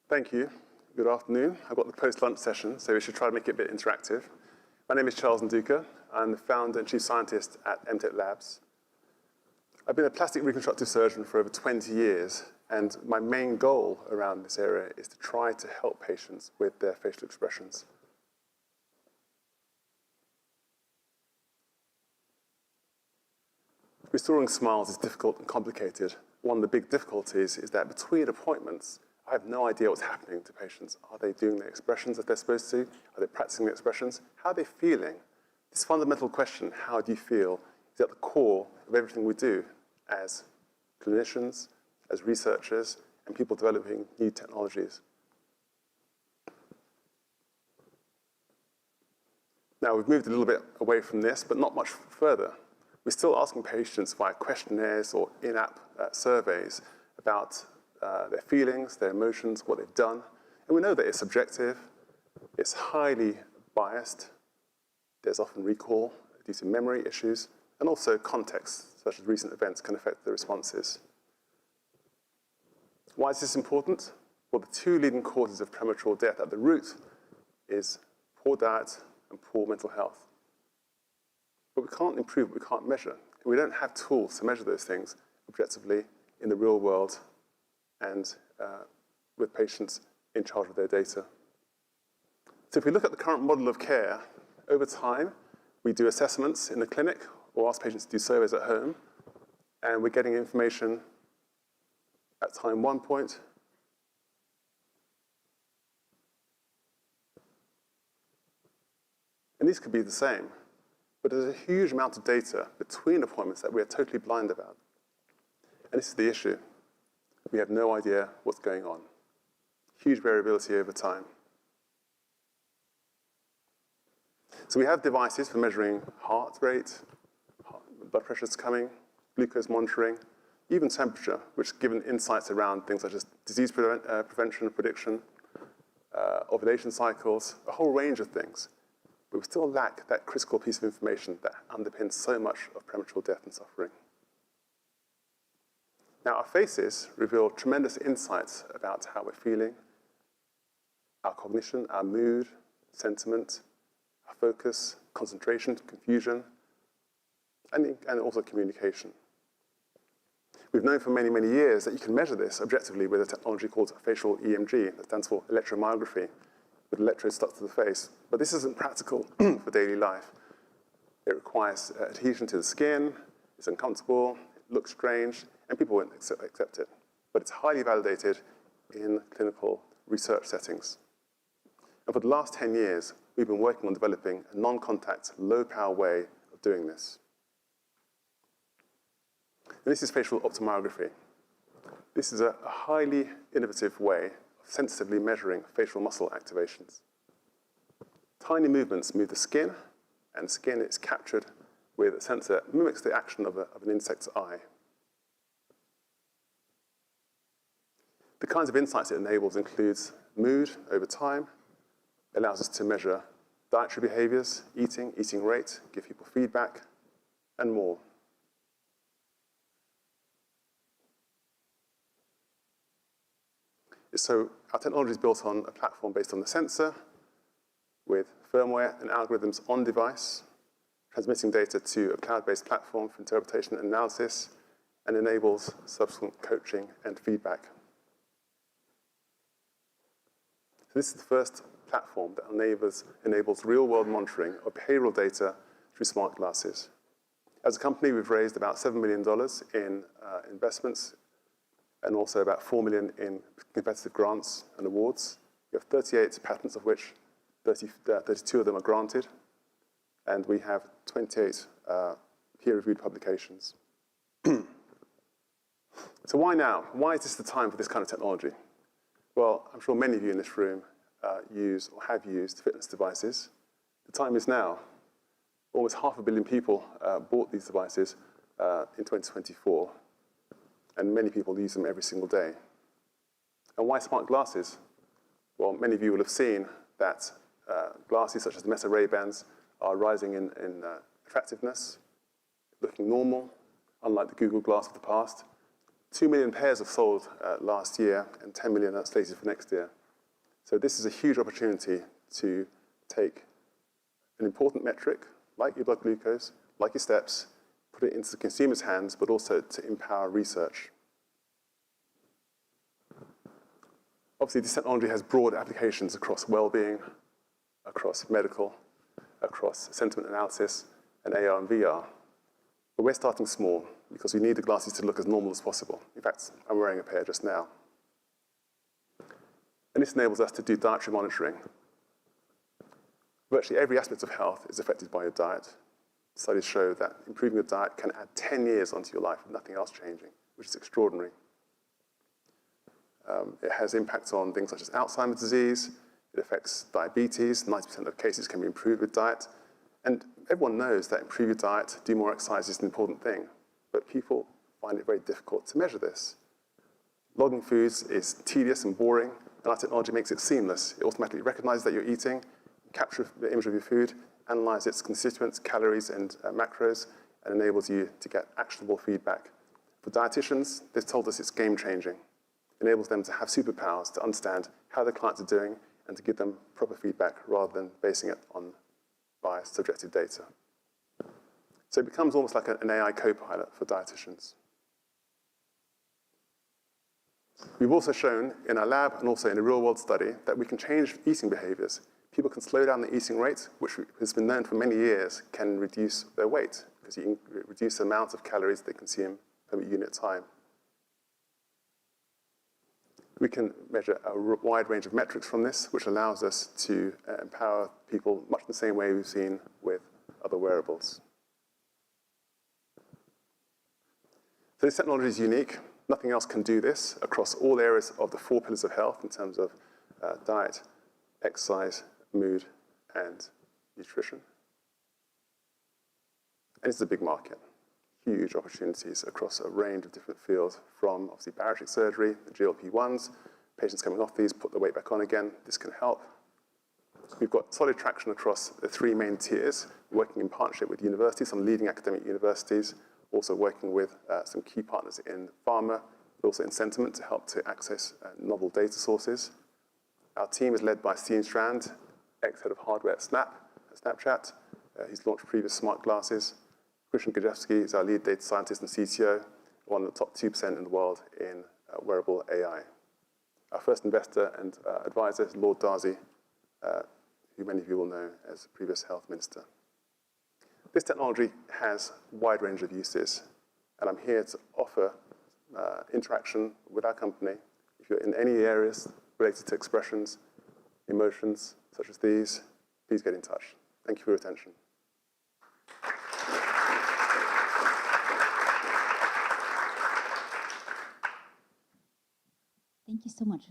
Thank you. Good afternoon. I've got the post-lunch session, so we should try to make it a bit interactive. My name is Charles Nduka. I'm the founder and chief scientist at Emteq Labs. I've been a plastic reconstructive surgeon for over 20 years, and my main goal around this area is to try to help patients with their facial expressions. Restoring smiles is difficult and complicated. One of the big difficulties is that between appointments, I have no idea what's happening to patients. Are they doing their expressions as they're supposed to? Are they practicing their expressions? How are they feeling? This fundamental question, how do you feel, is at the core of everything we do as clinicians, as researchers, and people developing new technologies. Now, we've moved a little bit away from this, but not much further. We're still asking patients via questionnaires or in-app surveys about their feelings, their emotions, what they've done. And we know that it's subjective, it's highly biased, there's often recall due to memory issues, and also context, such as recent events, can affect the responses. Why is this important? Well, the two leading causes of premature death at the root is poor diet and poor mental health. But we can't improve what we can't measure. We don't have tools to measure those things objectively in the real world and with patients in charge of their data. So if we look at the current model of care, over time, we do assessments in the clinic or ask patients to do surveys at home, and we're getting information at time 1 point, and these could be the same. But there's a huge amount of data between appointments that we're totally blind about. And this is the issue. We have no idea what's going on. Huge variability over time. So we have devices for measuring heart rate, blood pressure's coming, glucose monitoring, even temperature, which given insights around things such as disease prevention and prediction, ovulation cycles, a whole range of things. But we still lack that critical piece of information that underpins so much of premature death and suffering. Now, our faces reveal tremendous insights about how we're feeling, our cognition, our mood, sentiment, our focus, concentration, confusion, and also communication. We've known for many, many years that you can measure this objectively with a technology called facial EMG, that stands for electromyography, with electrodes stuck to the face. But this isn't practical for daily life. It requires adhesion to the skin, it's uncomfortable, it looks strange, and people won't accept it. But it's highly validated in clinical research settings. And for the last 10 years, we've been working on developing a non-contact, low-power way of doing this. And this is facial optomography. This is a highly innovative way sensitively measuring facial muscle activations. Tiny movements move the skin, and the skin is captured with a sensor that mimics the action of an insect's eye. The kinds of insights it enables includes mood over time, allows us to measure dietary behaviors, eating rate, give people feedback, and more. So our technology is built on a platform based on the sensor with firmware and algorithms on device, transmitting data to a cloud-based platform for interpretation and analysis, and enables subsequent coaching and feedback. So this is the first platform that enables real-world monitoring of behavioral data through smart glasses. As a company, we've raised about $7 million in investments and also about $4 million in competitive grants and awards. We have 38 patents, of which 32 of them are granted, and we have 28 peer-reviewed publications. So why now? Why is this the time for this kind of technology? Well, I'm sure many of you in this room use or have used fitness devices. The time is now. Almost 500 million people bought these devices in 2024. And many people use them every single day. And why smart glasses? Well, many of you will have seen that glasses such as the Meta Ray-Bans are rising in attractiveness, looking normal, unlike the Google Glass of the past. 2 million pairs have sold last year, and 10 million are slated for next year. So this is a huge opportunity to take an important metric, like your blood glucose, like your steps, put it into the consumer's hands, but also to empower research. Obviously, this technology has broad applications across well-being, across medical, across sentiment analysis, and AR and VR. But we're starting small because we need the glasses to look as normal as possible. In fact, I'm wearing a pair just now. And this enables us to do dietary monitoring. Virtually every aspect of health is affected by your diet. Studies show that improving your diet can add 10 years onto your life with nothing else changing, which is extraordinary. It has impacts on things such as Alzheimer's disease. It affects diabetes. 90% of cases can be improved with diet. And everyone knows that improve your diet, do more exercise is an important thing. But people find it very difficult to measure this. Logging foods is tedious and boring, and our technology makes it seamless. It automatically recognizes that you're eating, captures the image of your food, analyzes its constituents, calories, and macros, and enables you to get actionable feedback. For dietitians, they've told us it's game-changing. It enables them to have superpowers to understand how their clients are doing and to give them proper feedback rather than basing it on biased, subjective data. So it becomes almost like an AI co-pilot for dietitians. We've also shown in our lab and also in a real-world study that we can change eating behaviors. People can slow down the eating rate, which has been known for many years can reduce their weight because you can reduce the amount of calories they consume per unit of time. We can measure a wide range of metrics from this, which allows us to empower people much the same way we've seen with other wearables. So this technology is unique. Nothing else can do this across all areas of the 4 pillars of health in terms of diet, exercise, mood, and nutrition. And it's a big market. Huge opportunities across a range of different fields, from obviously bariatric surgery, the GLP-1s, patients coming off these, put their weight back on again. This can help. We've got solid traction across the 3 main tiers, working in partnership with universities, some leading academic universities, also working with some key partners in pharma, but also in sentiment to help to access novel data sources. Our team is led by Steve Strand, ex-head of hardware at Snapchat. He's launched previous smart glasses. Christian Gajewski is our lead data scientist and CTO, one of the top 2% in the world in wearable AI. Our first investor and advisor is Lord Darzi, who many of you will know as a previous health minister. This technology has a wide range of uses, and I'm here to offer interaction with our company. If you're in any areas related to expressions, emotions, such as these, please get in touch. Thank you for your attention. Thank you so much.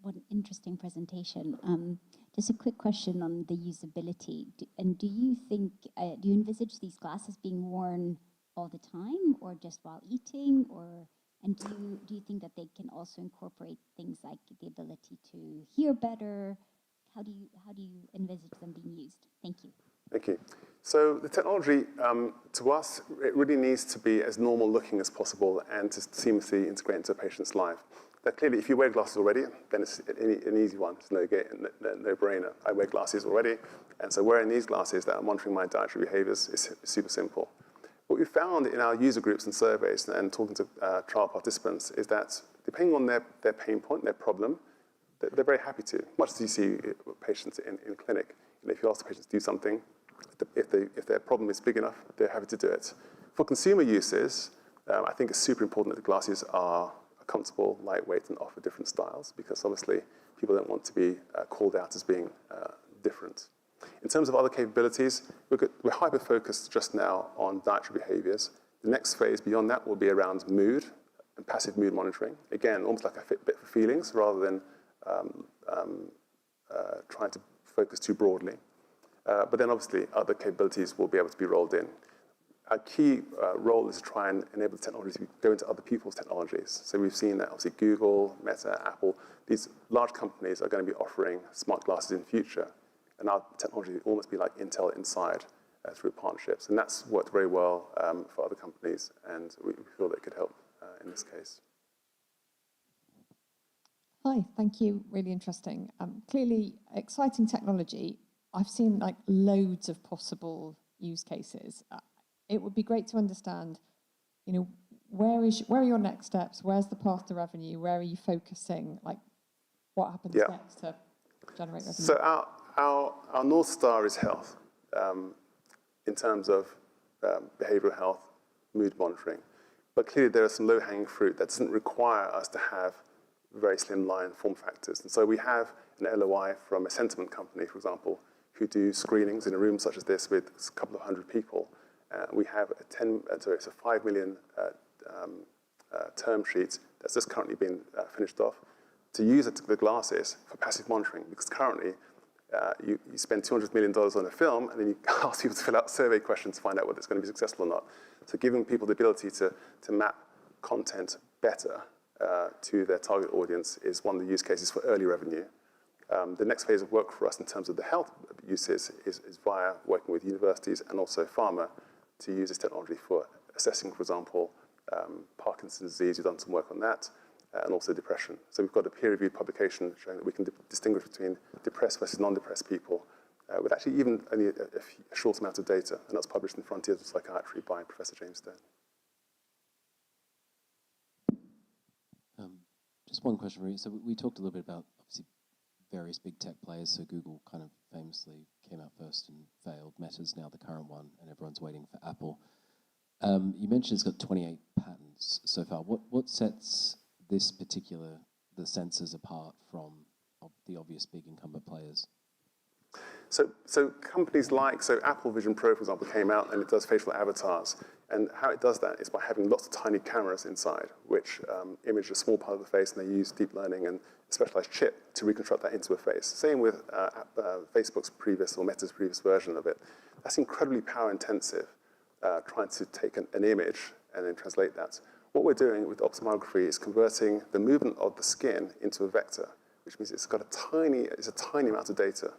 What an interesting presentation. Just a quick question on the usability. Do you think, do you envisage these glasses being worn all the time or just while eating? And do you think that they can also incorporate things like the ability to hear better? How do you envisage them being used? Thank you. Thank you. So the technology, to us, it really needs to be as normal looking as possible and to seamlessly integrate into a patient's life. Now, clearly, if you wear glasses already, then it's an easy one. It's no-brainer. I wear glasses already, and so wearing these glasses that are monitoring my dietary behaviors is super simple. What we found in our user groups and surveys and talking to trial participants is that depending on their pain point, their problem, they're very happy to, much as you see patients in clinic. You know, if you ask the patients to do something, if their problem is big enough, they're happy to do it. For consumer uses, I think it's super important that the glasses are comfortable, lightweight, and offer different styles, because obviously people don't want to be called out as being different. In terms of other capabilities, we're hyper-focused just now on dietary behaviors. The next phase beyond that will be around mood and passive mood monitoring. Again, almost like a Fitbit for feelings, rather than trying to focus too broadly. But then obviously other capabilities will be able to be rolled in. Our key role is to try and enable the technology to go into other people's technologies. So we've seen that obviously Google, Meta, Apple, these large companies are going to be offering smart glasses in the future. And our technology will almost be like Intel inside through partnerships. And that's worked very well for other companies, and we feel that it could help in this case. Hi, thank you. Really interesting. Clearly, exciting technology. I've seen like loads of possible use cases. It would be great to understand, you know, where are your next steps? Where's the path to revenue? Where are you focusing? Like, what happens next to generate revenue? So our North Star is health, in terms of behavioral health, mood monitoring. But clearly there are some low-hanging fruit that doesn't require us to have very slimline form factors. And so we have an LOI from a sentiment company, for example, who do screenings in a room such as this with a couple of hundred people. We have it's a 5 million term sheet that's just currently been finished off to use the glasses for passive monitoring, because currently you spend $200 million on a film and then you ask people to fill out survey questions to find out whether it's going to be successful or not. So giving people the ability to map content better to their target audience is one of the use cases for early revenue. The next phase of work for us in terms of the health uses is via working with universities and also pharma to use this technology for assessing, for example, Parkinson's disease. We've done some work on that, and also depression. So we've got a peer-reviewed publication showing that we can distinguish between depressed versus non-depressed people with actually even only a short amount of data, and that's published in Frontiers of Psychiatry by Professor James Stone. Just one question for you. So we talked a little bit about, obviously, various big tech players. So Google kind of famously came out first and failed. Meta's now the current one, and everyone's waiting for Apple. You mentioned it's got 28 patents so far. What sets the sensors apart from the obvious big incumbent players? So companies like, Apple Vision Pro, for example, came out and it does facial avatars. And how it does that is by having lots of tiny cameras inside, which image a small part of the face, and they use deep learning and a specialized chip to reconstruct that into a face. Same with Facebook's previous, or Meta's previous version of it. That's incredibly power intensive, trying to take an image and then translate that. What we're doing with optomography is converting the movement of the skin into a vector, which means it's a tiny amount of data,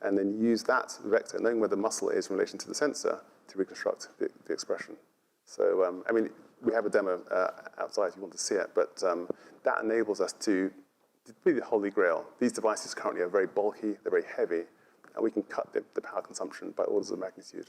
and then use that vector, knowing where the muscle is in relation to the sensor, to reconstruct the expression. So, I mean, we have a demo outside if you want to see it, but that enables us to be the holy grail. These devices currently are very bulky, they're very heavy, and we can cut the power consumption by orders of magnitude.